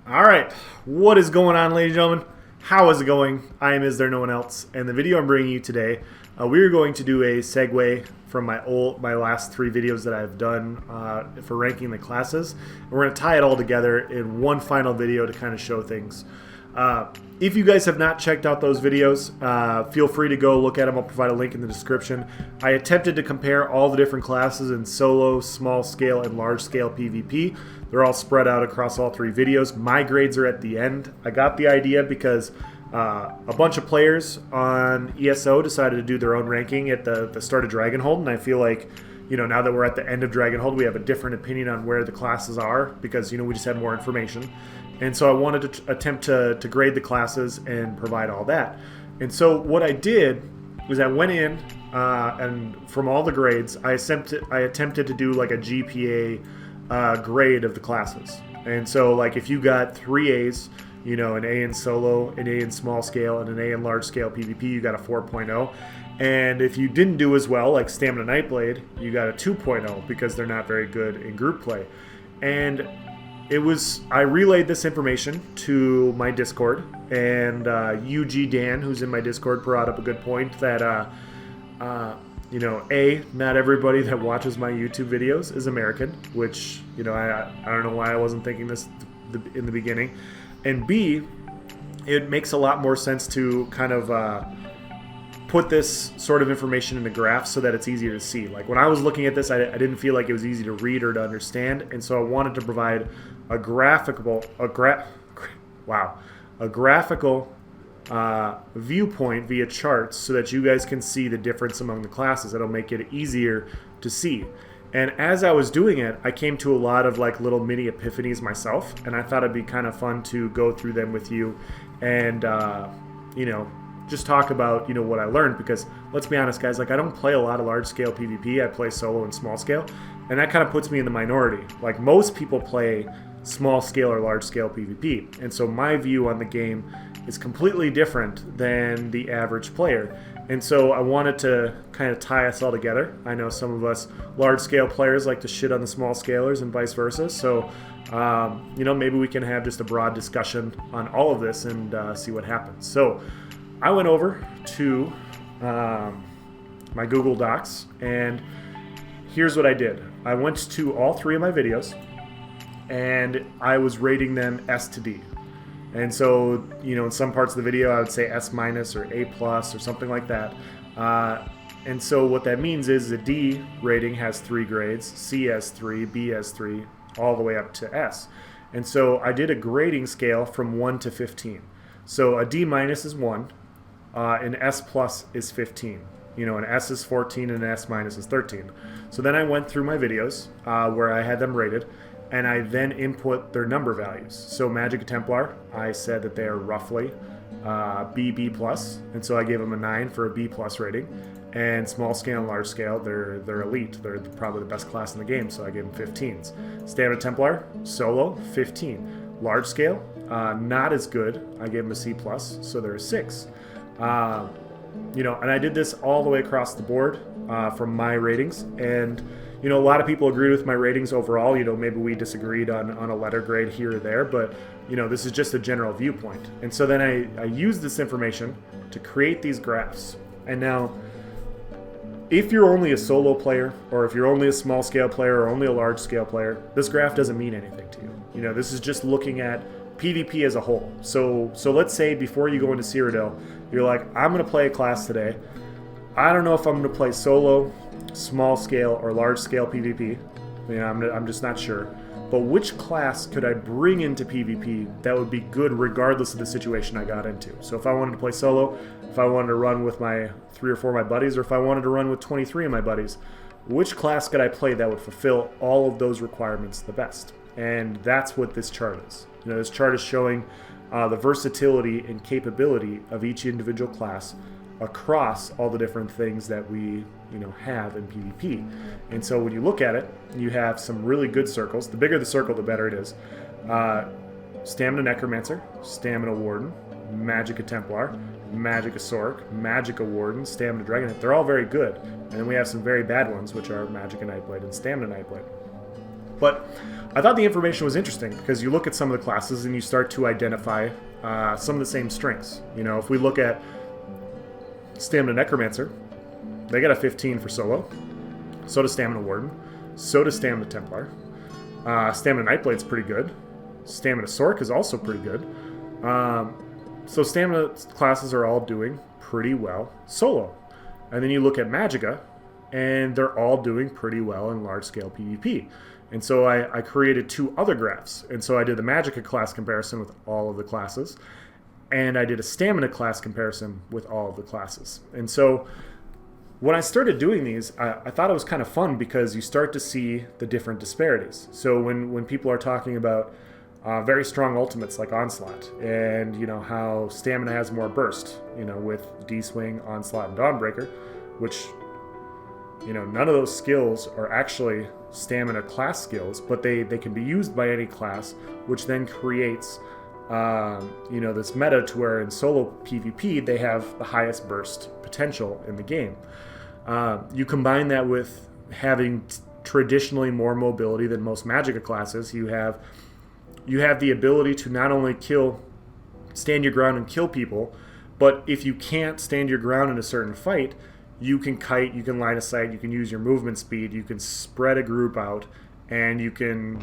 Alright, what is going on, ladies and gentlemen? How is it going? I am Is There No One Else, and the video I'm bringing you today, we are going to do a segue from my last three videos that I've done for ranking the classes. And we're going to tie it all together in one final video to kind of show things. If you guys have not checked out those videos, feel free to go look at them. I'll provide a link in the description. I attempted to compare all the different classes in solo, small scale, and large scale PvP. They're all spread out across all three videos. My grades are at the end. I got the idea because a bunch of players on ESO decided to do their own ranking at the start of Dragonhold, and I feel like, you know, now that we're at the end of Dragonhold, we have a different opinion on where the classes are because, you know, we just had more information. And so I wanted to attempt to grade the classes and provide all that. And so what I did was I went in and from all the grades, I attempted to do like a GPA grade of the classes. And so like if you got 3 A's, you know, an A in solo, an A in small scale, and an A in large scale PvP, you got a 4.0. And if you didn't do as well, like Stamina Nightblade, you got a 2.0 because they're not very good in group play. And I relayed this information to my Discord, and UG Dan, who's in my Discord, brought up a good point that, you know, A, not everybody that watches my YouTube videos is American, which, you know, I don't know why I wasn't thinking this in the beginning. And B, it makes a lot more sense to kind of put this sort of information into graphs so that it's easier to see. Like when I was looking at this, I didn't feel like it was easy to read or to understand, and so I wanted to provide a graphical viewpoint via charts so that you guys can see the difference among the classes. That'll make it easier to see. And as I was doing it, I came to a lot of like little mini epiphanies myself, and I thought it'd be kind of fun to go through them with you and, you know, just talk about, you know, what I learned, because let's be honest, guys, like I don't play a lot of large scale PvP. I play solo and small scale, and that kind of puts me in the minority. Like most people play small scale or large scale PvP, and so my view on the game is completely different than the average player. And so I wanted to kind of tie us all together. I know some of us large scale players like to shit on the small scalers and vice versa, so you know, maybe we can have just a broad discussion on all of this and see what happens. So I went over to my Google Docs, and here's what I did. I went to all three of my videos, and I was rating them S to D. And so, you know, in some parts of the video, I would say S minus or A plus or something like that. And so what that means is the D rating has 3 grades, C has 3, B has 3, all the way up to S. And so I did a grading scale from 1 to 15. So a D minus is 1, an S plus is 15. You know, an S is 14 and an S minus is 13. So then I went through my videos where I had them rated, and I then input their number values. So Magicka Templar, I said that they are roughly B plus, and so I gave them a 9 for a B plus rating. And small scale and large scale, they're elite. They're probably the best class in the game, so I gave them 15s. Stamina Templar, solo, 15. Large scale, not as good. I gave them a C plus, so they're a 6. You know, and I did this all the way across the board from my ratings, and you know, a lot of people agreed with my ratings overall. You know, maybe we disagreed on a letter grade here or there, but you know, this is just a general viewpoint. And so then I used this information to create these graphs. And now, if you're only a solo player, or if you're only a small scale player, or only a large scale player, this graph doesn't mean anything to you. You know, this is just looking at PvP as a whole. So let's say before you go into Cyrodiil, you're like, I'm going to play a class today. I don't know if I'm going to play solo, small scale, or large scale PvP. You know, I'm just not sure. But which class could I bring into PvP that would be good regardless of the situation I got into? So if I wanted to play solo, if I wanted to run with my 3 or 4 of my buddies, or if I wanted to run with 23 of my buddies, which class could I play that would fulfill all of those requirements the best? And that's what this chart is. You know, this chart is showing the versatility and capability of each individual class across all the different things that we, you know, have in PvP. And so when you look at it, you have some really good circles. The bigger the circle, the better it is. Stamina Necromancer, Stamina Warden, Magicka Templar, Magicka Sork, Magicka Warden, Stamina Dragon. They're all very good. And then we have some very bad ones, which are Magicka Nightblade and Stamina Nightblade. But I thought the information was interesting because you look at some of the classes and you start to identify some of the same strengths. If we look at Stamina Necromancer, they got a 15 for solo. So does Stamina Warden. So does Stamina Templar. Stamina Nightblade's pretty good. Stamina Sork is also pretty good. So Stamina classes are all doing pretty well solo. And then you look at Magicka, and they're all doing pretty well in large-scale PvP. And so I created 2 other graphs. And so I did the Magicka class comparison with all of the classes, and I did a Stamina class comparison with all of the classes. And so when I started doing these, I thought it was kind of fun because you start to see the different disparities. So when people are talking about very strong ultimates like Onslaught, and how Stamina has more burst, with D-Swing, Onslaught, and Dawnbreaker, which none of those skills are actually Stamina class skills, but they can be used by any class, which then creates this meta to where in solo PvP they have the highest burst potential in the game. You combine that with having traditionally more mobility than most Magicka classes. You have the ability to not only stand your ground and kill people, but if you can't stand your ground in a certain fight, you can kite, you can line of sight, you can use your movement speed, you can spread a group out, and you can,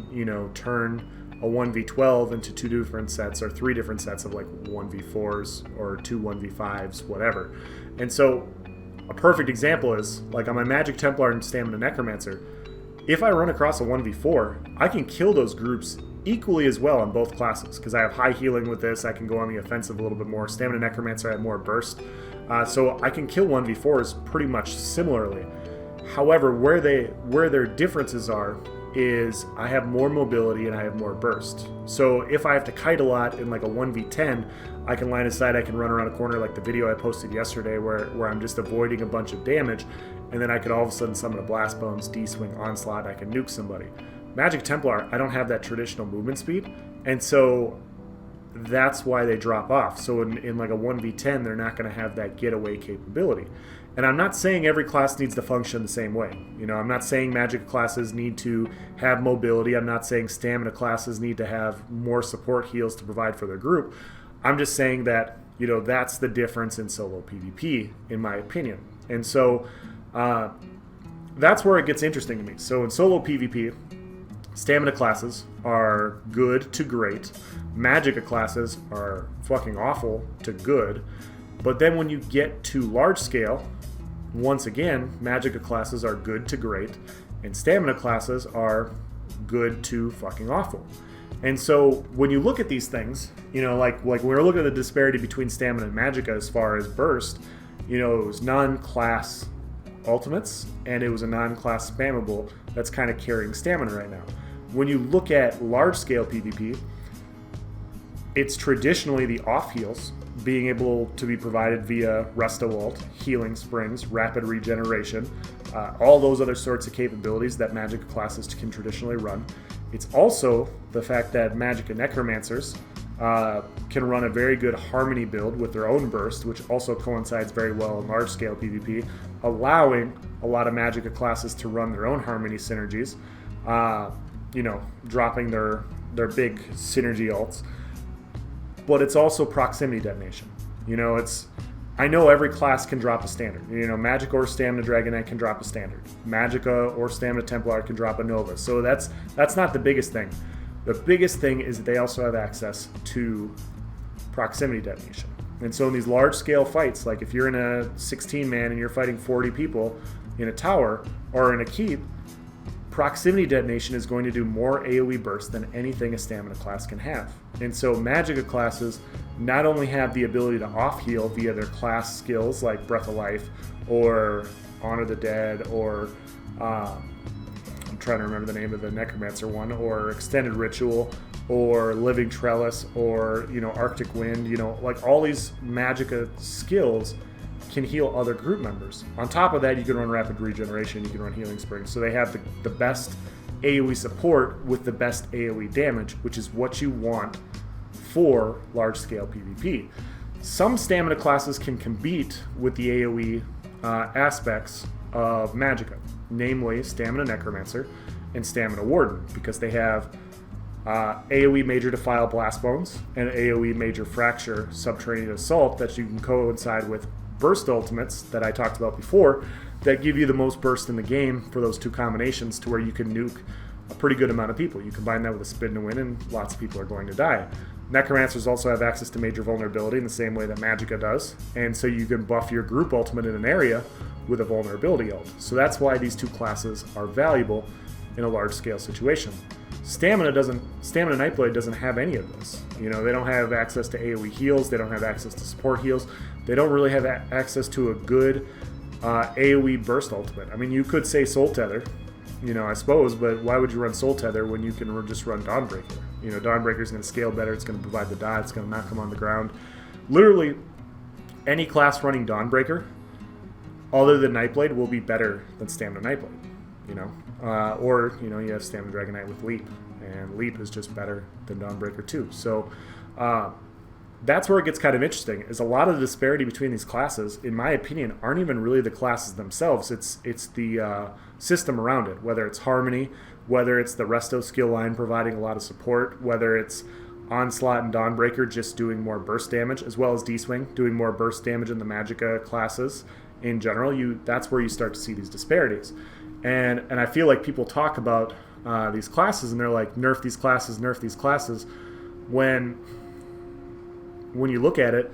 turn a 1v12 into 2 different sets or 3 different sets of like 1v4s or 2 1v5s, whatever. And so a perfect example is, like on my Magic Templar and Stamina Necromancer, if I run across a 1v4, I can kill those groups equally as well in both classes because I have high healing with this. I can go on the offensive a little bit more. Stamina Necromancer, I have more burst. So I can kill 1v4s pretty much similarly. However, where their differences are is I have more mobility and I have more burst. So if I have to kite a lot in like a 1v10, I can line of sight, I can run around a corner like the video I posted yesterday where I'm just avoiding a bunch of damage, and then I could all of a sudden summon a Blast Bones, D-Swing, Onslaught, I can nuke somebody. Magic Templar, I don't have that traditional movement speed, and so that's why they drop off. So in like a 1v10, they're not going to have that getaway capability. And I'm not saying every class needs to function the same way. I'm not saying Magic classes need to have mobility. I'm not saying Stamina classes need to have more support heals to provide for their group. I'm just saying that, that's the difference in solo PvP, in my opinion. And so that's where it gets interesting to me. So in solo PvP, Stamina classes are good to great. Magicka classes are fucking awful to good. But then when you get to large scale, once again, Magicka classes are good to great, and Stamina classes are good to fucking awful. And so when you look at these things, like when we were looking at the disparity between Stamina and Magicka as far as burst, it was non-class ultimates, and it was a non-class spammable that's kind of carrying Stamina right now. When you look at large-scale PvP, it's traditionally the off heals being able to be provided via resto ult, healing springs, rapid regeneration, all those other sorts of capabilities that Magicka classes can traditionally run. It's also the fact that Magicka Necromancers can run a very good Harmony build with their own burst, which also coincides very well in large-scale PvP, allowing a lot of Magicka classes to run their own Harmony synergies, dropping their big synergy ults. But it's also proximity detonation. I know every class can drop a standard. Magicka or Stamina Dragon Knight can drop a standard. Magicka or Stamina Templar can drop a Nova. So that's not the biggest thing. The biggest thing is that they also have access to proximity detonation. And so in these large-scale fights, like if you're in a 16-man and you're fighting 40 people in a tower or in a keep, proximity detonation is going to do more AoE burst than anything a Stamina class can have. And so Magicka classes not only have the ability to off-heal via their class skills like Breath of Life or Honor the Dead or I'm trying to remember the name of the Necromancer one, or Extended Ritual or Living Trellis or Arctic Wind, like all these Magicka skills can heal other group members. On top of that, you can run rapid regeneration, you can run healing springs. So they have the best AoE support with the best AoE damage, which is what you want for large-scale PvP. Some Stamina classes can compete with the AoE aspects of Magicka, namely Stamina Necromancer and Stamina Warden, because they have AoE Major Defile Blast Bones and AoE Major Fracture Subterranean Assault that you can coincide with burst ultimates that I talked about before that give you the most burst in the game for those two combinations to where you can nuke a pretty good amount of people. You combine that with a Spin to Win and lots of people are going to die. Necromancers also have access to Major Vulnerability in the same way that Magicka does, and so you can buff your group ultimate in an area with a vulnerability ult. So that's why these two classes are valuable in a large scale situation. Stamina Nightblade doesn't have any of this. You know, they don't have access to AoE heals, they don't have access to support heals, they don't really have access to a good AoE burst ultimate. I mean, you could say Soul Tether, you know, I suppose, but why would you run Soul Tether when you can just run Dawnbreaker? You know, Dawnbreaker is going to scale better, it's going to provide the dot, it's going to knock them on the ground. Literally, any class running Dawnbreaker, other than Nightblade, will be better than Stamina Nightblade, you know? Or, you know, you have Stamina Dragon Knight with Leap, and Leap is just better than Dawnbreaker too. So, that's where it gets kind of interesting, is a lot of the disparity between these classes, in my opinion, aren't even really the classes themselves. It's the system around it, whether it's Harmony, whether it's the Resto skill line providing a lot of support, whether it's Onslaught and Dawnbreaker just doing more burst damage, as well as D-Swing doing more burst damage in the Magicka classes in general. That's where you start to see these disparities. And I feel like people talk about these classes, and they're like, nerf these classes, when you look at it,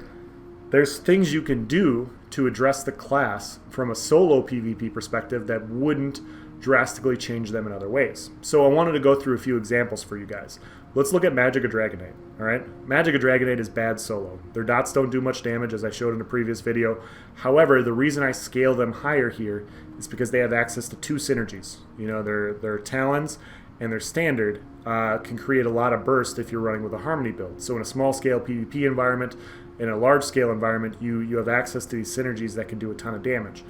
there's things you can do to address the class from a solo PvP perspective that wouldn't drastically change them in other ways. So I wanted to go through a few examples for you guys. Let's look at Magicka Dragon Knight, alright? Magicka Dragon Knight is bad solo. Their dots don't do much damage, as I showed in a previous video. However, the reason I scale them higher here is because they have access to two synergies. You know, their Talons and their Standard can create a lot of burst if you're running with a Harmony build. So in a small-scale PvP environment, in a large-scale environment, you have access to these synergies that can do a ton of damage.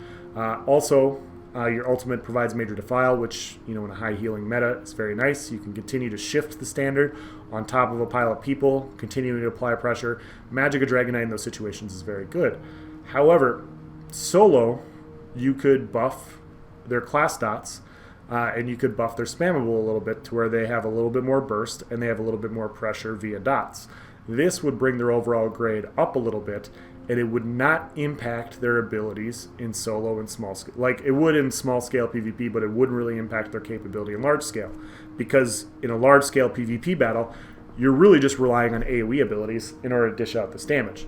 Your ultimate provides Major Defile, which, you know, in a high healing meta is very nice. You can continue to shift the Standard on top of a pile of people, continuing to apply pressure. Magicka Dragon Knight in those situations is very good. However, solo, you could buff their class dots, and you could buff their spammable a little bit to where they have a little bit more burst and they have a little bit more pressure via dots. This would bring their overall grade up a little bit, and it would not impact their abilities in solo and small scale. Like, it would in small scale PvP, but it wouldn't really impact their capability in large scale. Because in a large scale PvP battle, you're really just relying on AoE abilities in order to dish out this damage.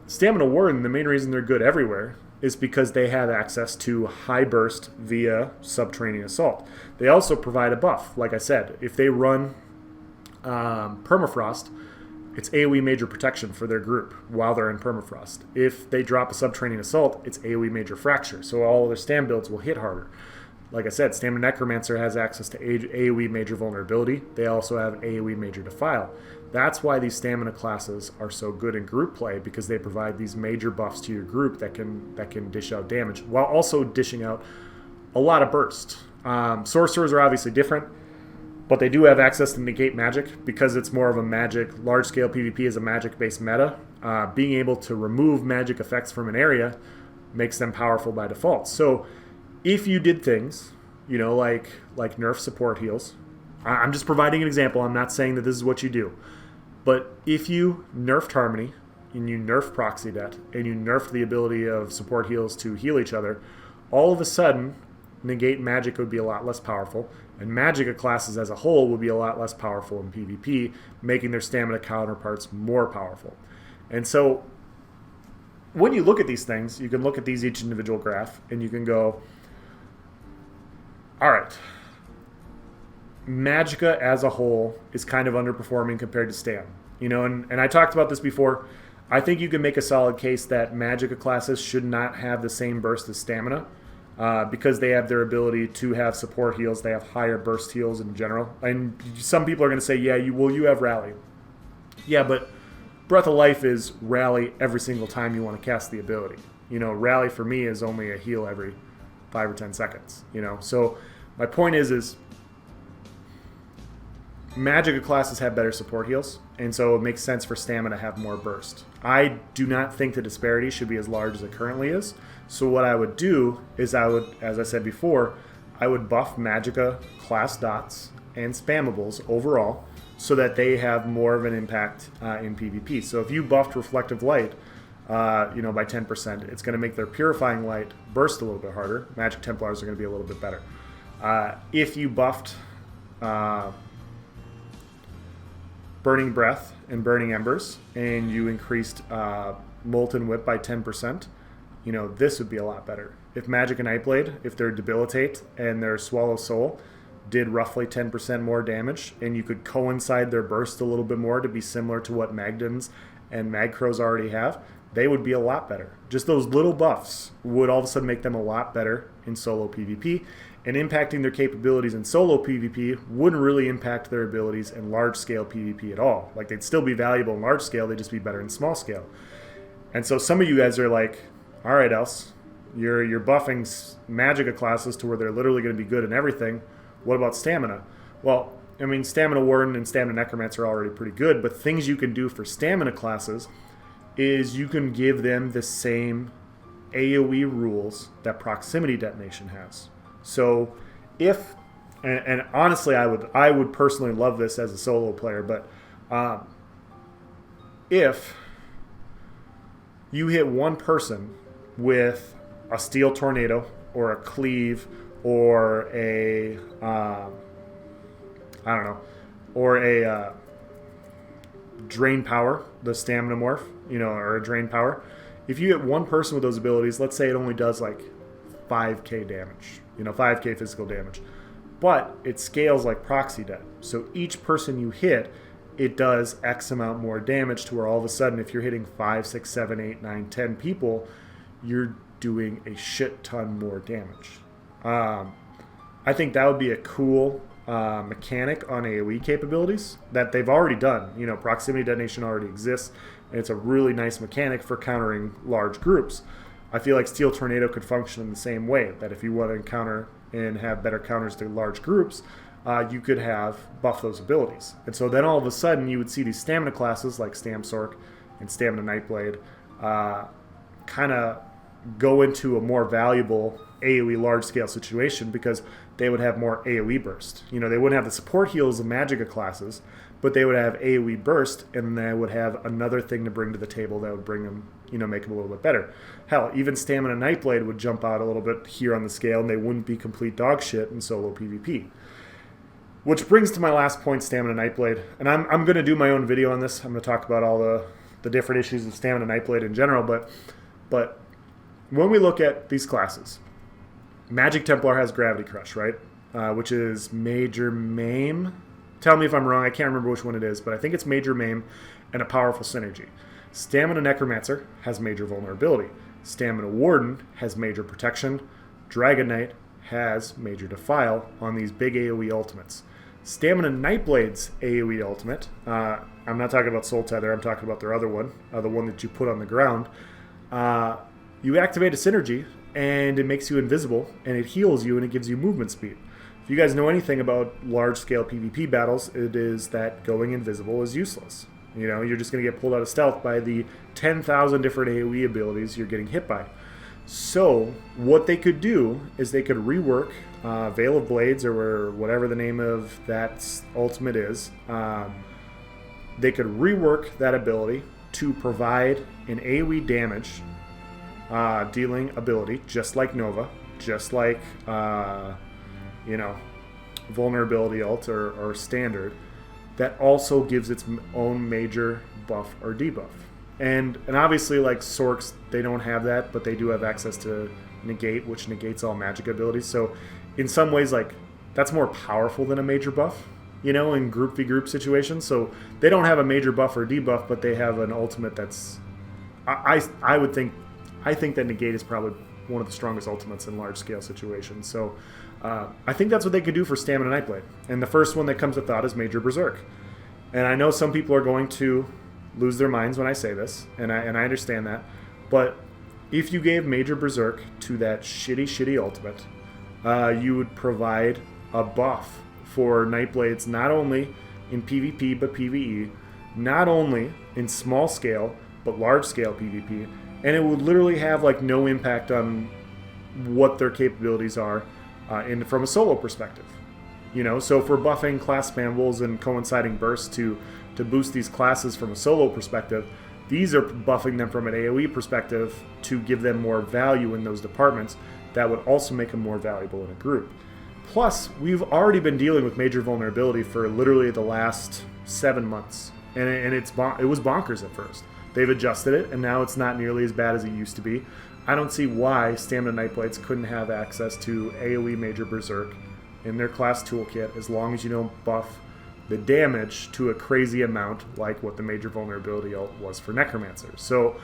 Stamina Warden, the main reason they're good everywhere is because they have access to high burst via Subterranean Assault. They also provide a buff. Like I said, if they run Permafrost, it's AoE Major Protection for their group while they're in Permafrost. If they drop a Subterranean Assault, it's AoE Major Fracture, so all of their stam builds will hit harder. Like I said, Stamina Necromancer has access to AoE Major Vulnerability. They also have AoE Major Defile. That's why these stamina classes are so good in group play, because they provide these major buffs to your group that can dish out damage, while also dishing out a lot of burst. Sorcerers are obviously different, but they do have access to negate magic because it's more of a magic. Large-scale PvP is a magic-based meta. Being able to remove magic effects from an area makes them powerful by default. So if you did things, you know, like nerf support heals, I'm just providing an example. I'm not saying that this is what you do. But if you nerfed Harmony, and you nerfed Proxy Det, and you nerfed the ability of support heals to heal each other, all of a sudden, negate magic would be a lot less powerful, and Magicka classes as a whole will be a lot less powerful in PvP, making their stamina counterparts more powerful. And so, when you look at these things, you can look at these each individual graph, and you can go, all right, Magicka as a whole is kind of underperforming compared to Stam. You know, and I talked about this before. I think you can make a solid case that Magicka classes should not have the same burst as Stamina, because they have their ability to have support heals. They have higher burst heals in general. And some people are going to say, yeah, you have Rally. Yeah, but Breath of Life is Rally every single time you want to cast the ability. You know, Rally for me is only a heal every 5 or 10 seconds. You know, so my point is Magicka classes have better support heals, and so it makes sense for Stamina to have more burst. I do not think the disparity should be as large as it currently is, so what I would do is as I said before, I would buff Magicka class dots and spammables overall so that they have more of an impact in PvP. So if you buffed Reflective Light, by 10%, it's going to make their Purifying Light burst a little bit harder. Magic Templars are going to be a little bit better. If you buffed Burning Breath and Burning Embers, and you increased Molten Whip by 10%, this would be a lot better. If Magicka Nightblade, if their Debilitate and their Swallow Soul did roughly 10% more damage, and you could coincide their burst a little bit more to be similar to what Magdans and Magcrows already have, they would be a lot better. Just those little buffs would all of a sudden make them a lot better in solo PvP, and impacting their capabilities in solo PvP wouldn't really impact their abilities in large-scale PvP at all. Like, they'd still be valuable in large scale, they'd just be better in small scale. And so some of you guys are like, all right, Else, you're buffing Magicka classes to where they're literally going to be good in everything. What about stamina? Well, Stamina Warden and Stamina Necromancer are already pretty good, but things you can do for stamina classes is you can give them the same AoE rules that Proximity Detonation has. So if, and honestly I would personally love this as a solo player, but if you hit one person with a Steel Tornado or a Cleave or a Drain Power, the Stamina Morph, or a Drain Power. If you hit one person with those abilities, let's say it only does like 5k damage, 5k physical damage, but it scales like Proxy Det. So each person you hit, it does X amount more damage, to where all of a sudden if you're hitting 5, 6, 7, 8, 9, 10 people, you're doing a shit ton more damage. I think that would be a cool mechanic on AoE capabilities that they've already done. Proximity Detonation already exists, and it's a really nice mechanic for countering large groups. I feel like Steel Tornado could function in the same way, that if you want to encounter and have better counters to large groups, you could have buff those abilities. And so then all of a sudden you would see these stamina classes like Stam Sork and Stamina Nightblade kind of go into a more valuable AoE large-scale situation, because they would have more AoE burst. They wouldn't have the support heals of Magicka classes, but they would have AoE burst, and they would have another thing to bring to the table that would bring them, make them a little bit better. Hell, even Stamina Nightblade would jump out a little bit here on the scale, and they wouldn't be complete dog shit in solo PvP. Which brings to my last point, Stamina Nightblade. And I'm going to do my own video on this. I'm going to talk about all the different issues of Stamina Nightblade in general, but when we look at these classes, Magic Templar has Gravity Crush, right? Which is Major Maim. Tell me if I'm wrong. I can't remember which one it is, but I think it's Major Maim and a powerful synergy. Stamina Necromancer has Major Vulnerability. Stamina Warden has Major Protection. Dragon Knight has Major Defile on these big AoE ultimates. Stamina Nightblade's AoE ultimate, I'm not talking about Soul Tether, I'm talking about their other one, the one that you put on the ground. You activate a synergy, and it makes you invisible, and it heals you, and it gives you movement speed. If you guys know anything about large-scale PvP battles, it is that going invisible is useless. You're just going to get pulled out of stealth by the 10,000 different AoE abilities you're getting hit by. So what they could do is they could rework Veil of Blades, or whatever the name of that ultimate is. They could rework that ability to provide an AoE damage dealing ability, just like Nova, just like Vulnerability Ult or Standard, that also gives its own major buff or debuff. And obviously, like Sorks, they don't have that, but they do have access to Negate, which negates all magic abilities. So in some ways, like, that's more powerful than a major buff, in group v group situations. So they don't have a major buff or debuff, but they have an ultimate that's, I think that Negate is probably one of the strongest ultimates in large scale situations. So I think that's what they could do for Stamina Nightblade. And the first one that comes to thought is Major Berserk. And I know some people are going to lose their minds when I say this, and I understand that. But if you gave Major Berserk to that shitty ultimate, you would provide a buff for Nightblades, not only in PvP but PvE, not only in small scale but large scale PvP, and it would literally have like no impact on what their capabilities are from a solo perspective. So if we're buffing class spam wolves and coinciding bursts to boost these classes from a solo perspective, these are buffing them from an AoE perspective to give them more value in those departments. That would also make them more valuable in a group. Plus, we've already been dealing with major vulnerability for literally the last 7 months, and it was bonkers at first. They've adjusted it, and now it's not nearly as bad as it used to be. I don't see why Stamina Nightblades couldn't have access to AoE Major Berserk in their class toolkit as long as you don't buff the damage to a crazy amount like what the major vulnerability ult was for Necromancer. So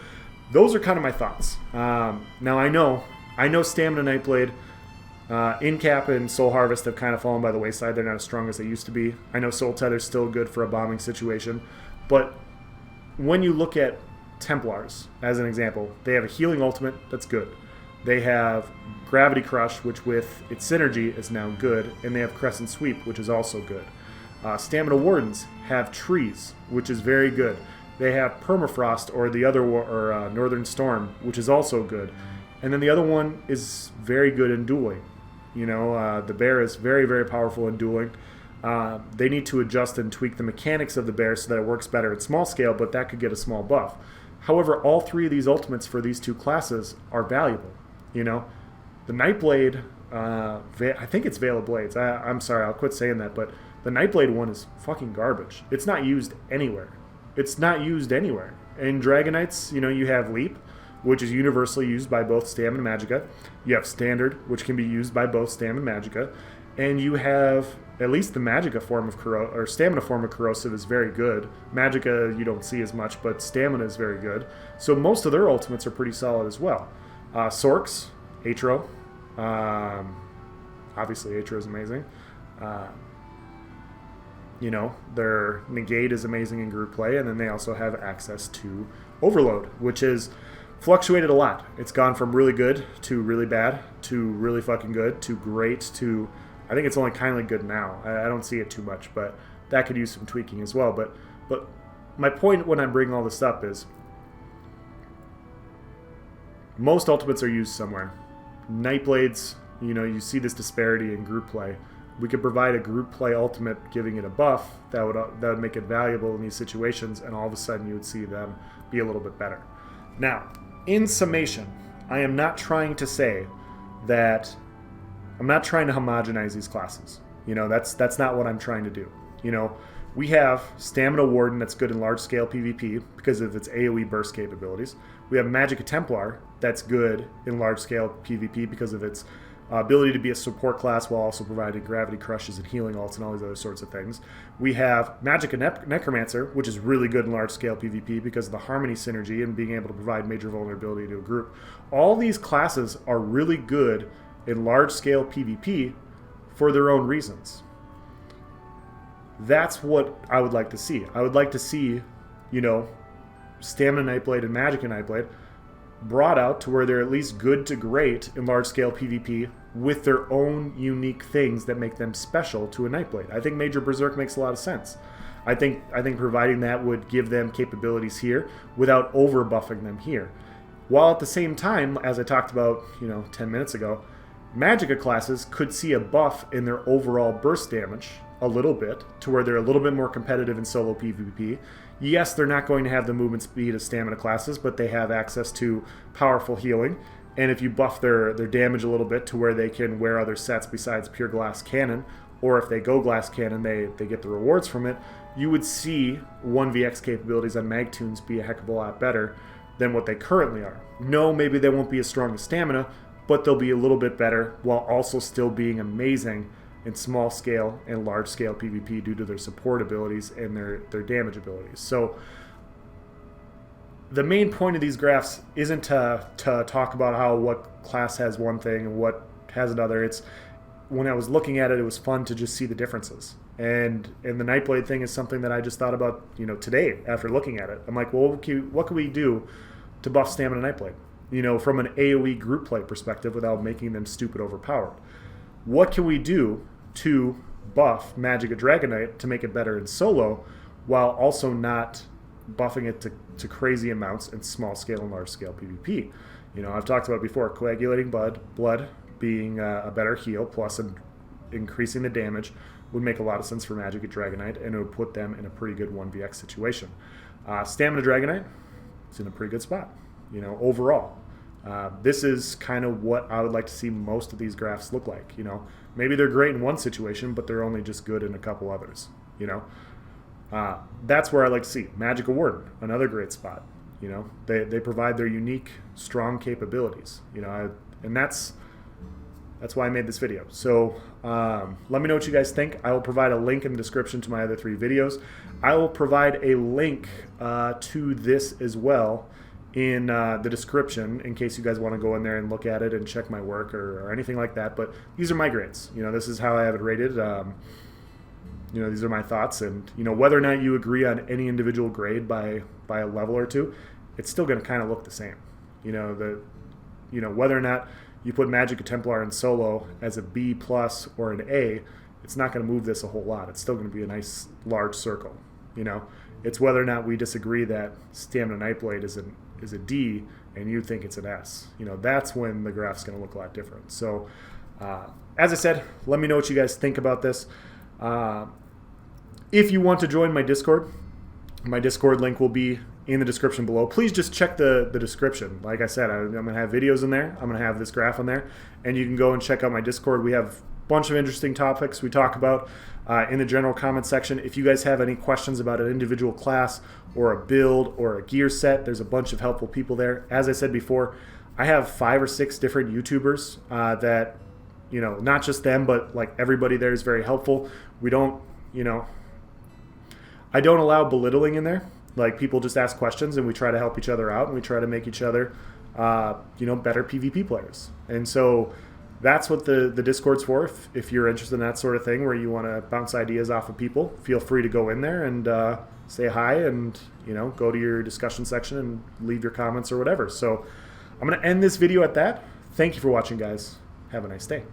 those are kind of my thoughts. Now I know Stamina Nightblade, Incap and Soul Harvest have kind of fallen by the wayside. They're not as strong as they used to be. I know Soul Tether's still good for a bombing situation, but when you look at Templars, as an example, they have a healing ultimate that's good. They have Gravity Crush, which with its synergy is now good, and they have Crescent Sweep, which is also good. Stamina Wardens have Trees, which is very good. They have Permafrost, or Northern Storm, which is also good. And then the other one is very good in dueling. The bear is very, very powerful in dueling. They need to adjust and tweak the mechanics of the bear so that it works better at small scale, but that could get a small buff. However, all three of these ultimates for these two classes are valuable. The Nightblade, I think it's Veil of Blades. I'm sorry, I'll quit saying that, but the Nightblade one is fucking garbage. It's not used anywhere. In Dragon Knights, you have Leap, which is universally used by both Stam and Magicka. You have Standard, which can be used by both Stam and Magicka. And you have at least the Magicka form of Stamina form of Corrosive is very good. Magicka you don't see as much, but Stamina is very good. So most of their ultimates are pretty solid as well. Sorks, Atro. Obviously Atro is amazing. Their Negate is amazing in group play, and then they also have access to Overload, which is fluctuated a lot. It's gone from really good to really bad to really fucking good to great to, I think it's only kind of good now. I don't see it too much, but that could use some tweaking as well. But my point when I'm bringing all this up is most ultimates are used somewhere. Nightblades, you see this disparity in group play. We could provide a group play ultimate giving it a buff that would make it valuable in these situations, and all of a sudden you would see them be a little bit better. Now, in summation, I am not trying to say that I'm not trying to homogenize these classes. That's not what I'm trying to do. We have Stamina Warden that's good in large-scale PvP because of its AoE burst capabilities. We have Magicka Templar that's good in large-scale PvP because of its ability to be a support class while also providing gravity crushes and healing ults and all these other sorts of things. We have Magicka Necromancer, which is really good in large-scale PvP because of the Harmony synergy and being able to provide major vulnerability to a group. All these classes are really good in large-scale PvP for their own reasons. That's what I would like to see. I would like to see, Stamina Nightblade and Magicka Nightblade brought out to where they're at least good to great in large-scale PvP with their own unique things that make them special to a Nightblade. I think Major Berserk makes a lot of sense. I think providing that would give them capabilities here without over-buffing them here. While at the same time, as I talked about 10 minutes ago, Magicka classes could see a buff in their overall burst damage a little bit to where they're a little bit more competitive in solo PvP. Yes, they're not going to have the movement speed of stamina classes, but they have access to powerful healing. And if you buff their damage a little bit to where they can wear other sets besides pure glass cannon, or if they go glass cannon, they get the rewards from it, you would see 1vx capabilities on Magtoons be a heck of a lot better than what they currently are. No, maybe they won't be as strong as stamina, but they'll be a little bit better while also still being amazing in small scale and large scale PvP due to their support abilities and their damage abilities. So the main point of these graphs isn't to talk about how what class has one thing and what has another. It's when I was looking at it, it was fun to just see the differences. And the Nightblade thing is something that I just thought about, today after looking at it. I'm like, well, what can we do to buff Stamina Nightblade? From an AoE group play perspective without making them stupid overpowered. What can we do to buff Magicka Dragon Knight to make it better in solo while also not buffing it to crazy amounts in small scale and large scale PvP? I've talked about before, coagulating blood, being a better heal plus increasing the damage would make a lot of sense for Magicka Dragonite, and it would put them in a pretty good 1vx situation. Stamina Dragonite is in a pretty good spot, overall. This is kind of what I would like to see most of these graphs look like. Maybe they're great in one situation, but they're only just good in a couple others. That's where I like to see Magicka Warden, another great spot. They provide their unique, strong capabilities. And that's why I made this video. So let me know what you guys think. I will provide a link in the description to my other 3 videos. I will provide a link to this as well in the description in case you guys want to go in there and look at it and check my work or anything like that. But these are my grades. This is how I have it rated. These are my thoughts. And, whether or not you agree on any individual grade by a level or 2, it's still going to kind of look the same. Whether or not you put Magicka Templar in solo as a B+ or an A, it's not going to move this a whole lot. It's still going to be a nice large circle. It's whether or not we disagree that Stamina Nightblade is a D and you think it's an S. That's when the graph's going to look a lot different. So as I said, let me know what you guys think about this. If you want to join my Discord link will be in the description below. Please just check the description. Like I said, I'm going to have videos in there. I'm going to have this graph on there. And you can go and check out my Discord. We have a bunch of interesting topics we talk about in the general comment section. If you guys have any questions about an individual class or a build or a gear set, there's a bunch of helpful people there. As I said before, I have 5 or 6 different YouTubers that, not just them, but like everybody there is very helpful. We don't, I don't allow belittling in there. Like, people just ask questions and we try to help each other out and we try to make each other, better PvP players. And so that's what the Discord's for. If you're interested in that sort of thing where you want to bounce ideas off of people, feel free to go in there and say hi and, go to your discussion section and leave your comments or whatever. So I'm going to end this video at that. Thank you for watching, guys. Have a nice day.